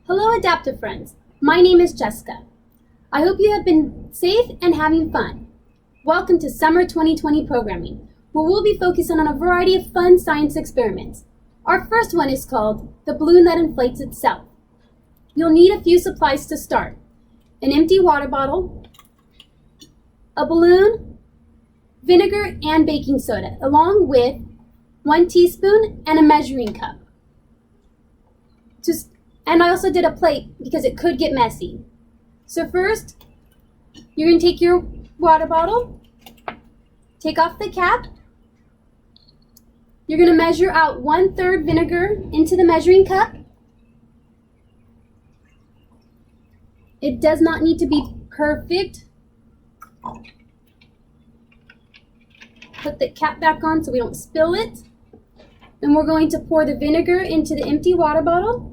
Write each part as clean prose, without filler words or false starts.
Hello adaptive friends, my name is Jessica. I hope you have been safe and having fun. Welcome to Summer 2020 programming, where we'll be focusing on a variety of fun science experiments. Our first one is called the balloon that inflates itself. You'll need a few supplies to start: an empty water bottle, a balloon, vinegar, and baking soda, along with 1 teaspoon and a measuring cup. And I also did a plate because it could get messy. So first, you're going to take your water bottle, take off the cap. You're going to measure out 1/3 vinegar into the measuring cup. It does not need to be perfect. Put the cap back on so we don't spill it. And we're going to pour the vinegar into the empty water bottle.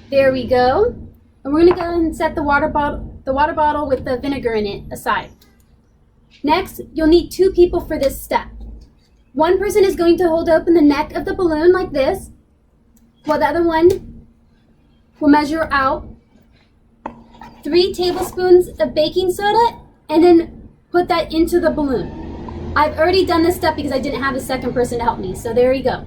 There we go. And we're going to go ahead and set the water bottle with the vinegar in it aside. Next, you'll need 2 people for this step. One person is going to hold open the neck of the balloon like this, while the other one will measure out 3 tablespoons of baking soda and then put that into the balloon. I've already done this step because I didn't have a second person to help me, so there you go.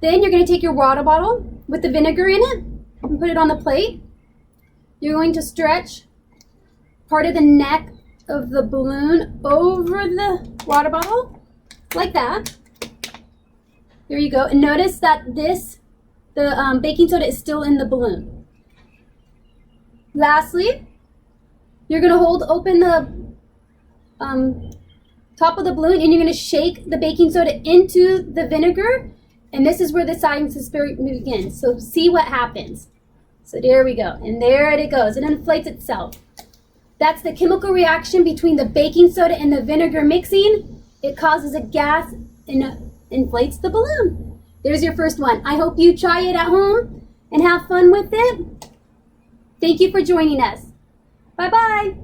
Then you're going to take your water bottle with the vinegar in it and put it on the plate. You're going to stretch part of the neck of the balloon over the water bottle, like that. There you go. And notice that the baking soda is still in the balloon. Lastly, you're going to hold open the top of the balloon and you're going to shake the baking soda into the vinegar. And this is where the science experiment begins. So see what happens. So there we go. And there it goes. It inflates itself. That's the chemical reaction between the baking soda and the vinegar mixing. It causes a gas and inflates the balloon. There's your first one. I hope you try it at home and have fun with it. Thank you for joining us. Bye-bye.